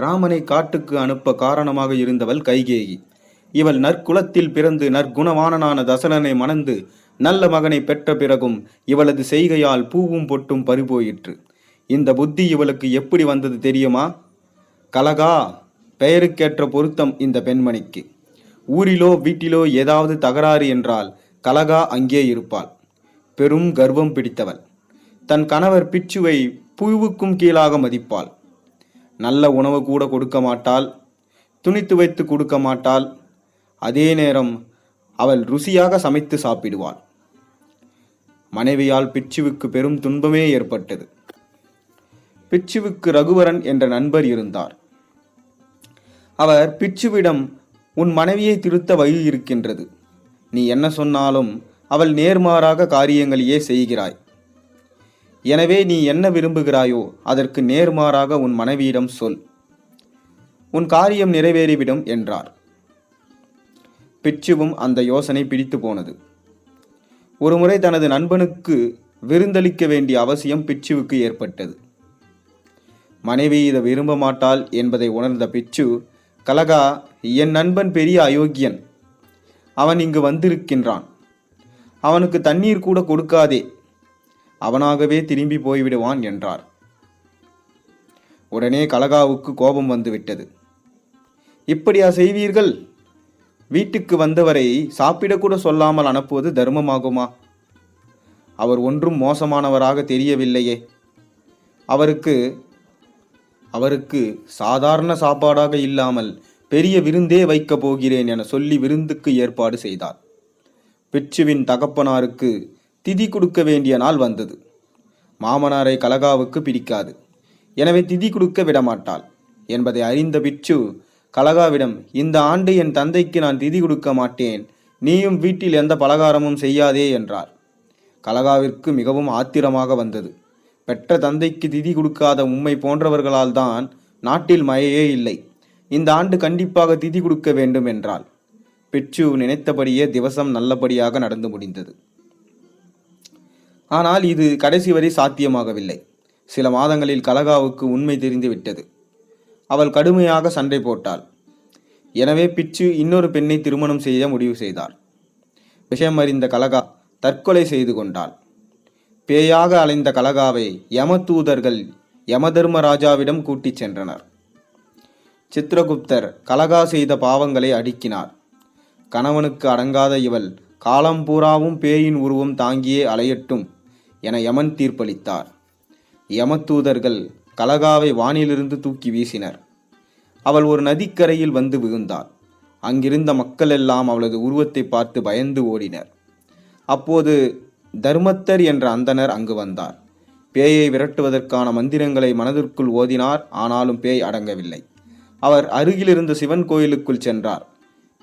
ராமனை காட்டுக்கு அனுப்ப காரணமாக இருந்தவள் கைகேயி. இவள் நற்குலத்தில் பிறந்து நற்குணவானனான தசரனை மணந்து நல்ல மகனை பெற்ற பிறகும் இவளது செய்கையால் பூவும் பொட்டும் பறிபோயிற்று. இந்த புத்தி இவளுக்கு எப்படி வந்தது தெரியுமா? கலகா பெயருக்கேற்ற பொருத்தம் இந்த பெண்மணிக்கு. ஊரிலோ வீட்டிலோ ஏதாவது தகராறு என்றால் கலகா அங்கே இருப்பாள். பெரும் கர்வம் பிடித்தவள். தன் கணவர் பிச்சுவை புழுவுக்கும் கீழாக மதிப்பாள். நல்ல உணவு கூட கொடுக்க மாட்டாள். துணித்து வைத்து கொடுக்க மாட்டாள். அதே நேரம் அவள் ருசியாக சமைத்து சாப்பிடுவாள். மனைவியால் பிச்சுவுக்கு பெரும் துன்பமே ஏற்பட்டது. பிச்சுவுக்கு ரகுவரன் என்ற நண்பர் இருந்தார். அவர் பிச்சுவிடம், உன் மனைவியை திருத்த வழி இருக்கின்றது. நீ என்ன சொன்னாலும் அவள் நேர்மாறாக காரியங்களையே செய்கிறாய். எனவே நீ என்ன விரும்புகிறாயோ அதற்கு நேர்மாறாக உன் மனைவியிடம் சொல். உன் காரியம் நிறைவேறிவிடும் என்றார். பிச்சுவும் அந்த யோசனை பிடித்து போனது. ஒருமுறை தனது நண்பனுக்கு விருந்தளிக்க வேண்டிய அவசியம் பிச்சுவுக்கு ஏற்பட்டது. மனைவி இதை விரும்ப மாட்டாள் என்பதை உணர்ந்த பிச்சு, கலகா, என் நண்பன் பெரிய அயோக்கியன். அவன் இங்கு வந்திருக்கின்றான். அவனுக்கு தண்ணீர் கூட கொடுக்காதே. அவனாகவே திரும்பி போய்விடுவான் என்றார். உடனே கலகாவுக்கு கோபம் வந்துவிட்டது. இப்படியா செய்வீர்கள்? வீட்டுக்கு வந்தவரை சாப்பிடக்கூட சொல்லாமல் அனுப்புவது தர்மமாகுமா? அவர் ஒன்றும் மோசமானவராக தெரியவில்லையே. அவருக்கு சாதாரண சாப்பாடாக இல்லாமல் பெரிய விருந்தே வைக்கப் போகிறேன் என சொல்லி விருந்துக்கு ஏற்பாடு செய்தார். பிச்சுவின் தகப்பனாருக்கு திதி கொடுக்க வேண்டிய நாள் வந்தது. மாமனாரை கலகாவுக்கு பிடிக்காது. எனவே திதி கொடுக்க விடமாட்டாள் என்பதை அறிந்த பிச்சு கலகாவிடம், இந்த ஆண்டு என் தந்தைக்கு நான் திதி கொடுக்க மாட்டேன். நீயும் வீட்டில் எந்த பலகாரமும் செய்யாதே என்றார். கலகாவிற்கு மிகவும் ஆத்திரமாக வந்தது. பெற்ற தந்தைக்கு திதி கொடுக்காத உம்மை போன்றவர்களால் தான் நாட்டில் மழையே இல்லை. இந்த ஆண்டு கண்டிப்பாக திதி கொடுக்க வேண்டும் என்றாள். பிச்சு நினைத்தபடியே திவசம் நல்லபடியாக நடந்து முடிந்தது. ஆனால் இது கடைசி வரை சாத்தியமாகவில்லை. சில மாதங்களில் கலகாவுக்கு உண்மை தெரிந்துவிட்டது. அவள் கடுமையாக சண்டை போட்டாள். எனவே பிச்சு இன்னொரு பெண்ணை திருமணம் செய்ய முடிவு செய்தார். விஷயம் அறிந்த கலகா தற்கொலை செய்து கொண்டாள். பேயாக அலைந்த கலகாவை யமதூதர்கள் யமதர்மராஜாவிடம் கூட்டிச் சென்றனர். சித்திரகுப்தர் கலகா செய்த பாவங்களை அடுக்கினார். கணவனுக்கு அடங்காத இவள் காலம் பூராவும் பேயின் உருவம் தாங்கியே அலையட்டும் என யமன் தீர்ப்பளித்தார். யமதூதர்கள் கலகாவை வானிலிருந்து தூக்கி வீசினர். அவள் ஒரு நதிக்கரையில் வந்து விழுந்தாள். அங்கிருந்த மக்கள் எல்லாம் அவளது உருவத்தை பார்த்து பயந்து ஓடினர். அப்போது தர்மத்தர் என்ற அந்தனர் அங்கு வந்தார். பேயை விரட்டுவதற்கான மந்திரங்களை மனதிற்குள் ஓதினார். ஆனாலும் பேய் அடங்கவில்லை. அவர் அருகிலிருந்த சிவன் கோயிலுக்குள் சென்றார்.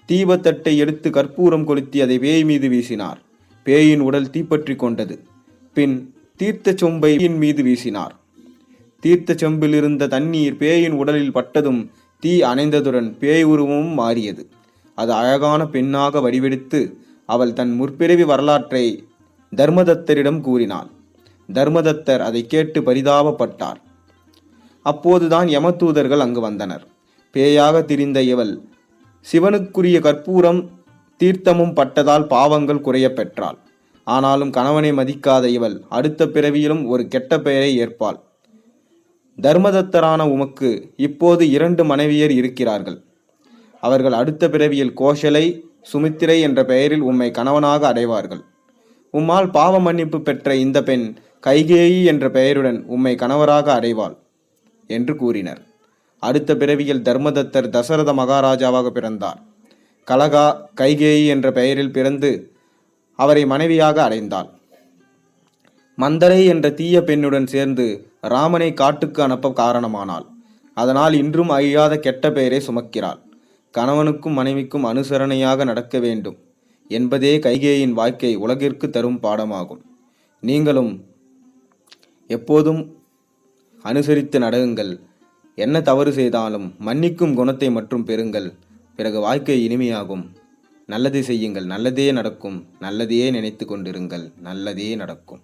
தீபத்தட்டை எடுத்து கற்பூரம் கொளுத்தி அதை பேய் மீது வீசினார். பேயின் உடல் தீப்பற்றி கொண்டது. பின் தீர்த்த சொம்பையின் மீது வீசினார். தீர்த்த சொம்பில் இருந்த தண்ணீர் பேயின் உடலில் பட்டதும் தீ அணைந்ததுடன் பேய் உருவமும் மாறியது. அது அழகான பெண்ணாக வடிவெடுத்து அவள் தன் முற்பிறவி வரலாற்றை தர்மதத்தரிடம் கூறினாள். தர்மதத்தர் அதை கேட்டு பரிதாபப்பட்டார். அப்போதுதான் யமதூதர்கள் அங்கு வந்தனர். பேயாக திரிந்த இவள் சிவனுக்குரிய கற்பூரம் தீர்த்தமும் பட்டதால் பாவங்கள் குறைய பெற்றாள். ஆனாலும் கணவனை மதிக்காத இவள் அடுத்த பிறவியிலும் ஒரு கெட்ட பெயரை ஏற்பாள். தர்மதத்தரான உமக்கு இப்போது 2 மனைவியர் இருக்கிறார்கள். அவர்கள் அடுத்த பிறவியில் கோஷலை, சுமித்திரை என்ற பெயரில் உம்மை கணவனாக அடைவார்கள். உம்மால் பாவ மன்னிப்பு பெற்ற இந்த பெண் கைகேயி என்ற பெயருடன் உம்மை கணவராக அடைவாள் என்று கூறினர். அடுத்த பிறவியில் தர்மதத்தர் தசரத மகாராஜாவாக பிறந்தார். கலகா கைகேயி என்ற பெயரில் பிறந்து அவரை மனைவியாக அடைந்தாள். மந்தரை என்ற தீய பெண்ணுடன் சேர்ந்து ராமனை காட்டுக்கு அனுப்ப காரணமானாள். அதனால் இன்றும் அழியாத கெட்ட பெயரை சுமக்கிறாள். கணவனுக்கும் மனைவிக்கும் அனுசரணையாக நடக்க வேண்டும் என்பதே கைகேயின் வாழ்க்கை உலகிற்கு தரும் பாடமாகும். நீங்களும் எப்போதும் அனுசரித்து நடவுங்கள். என்ன தவறு செய்தாலும் மன்னிக்கும் குணத்தை மற்றும் பெறுங்கள். பிறகு வாழ்க்கை இனிமையாகும். நல்லதை செய்யுங்கள், நல்லதே நடக்கும். நல்லதையே நினைத்து கொண்டிருங்கள், நல்லதே நடக்கும்.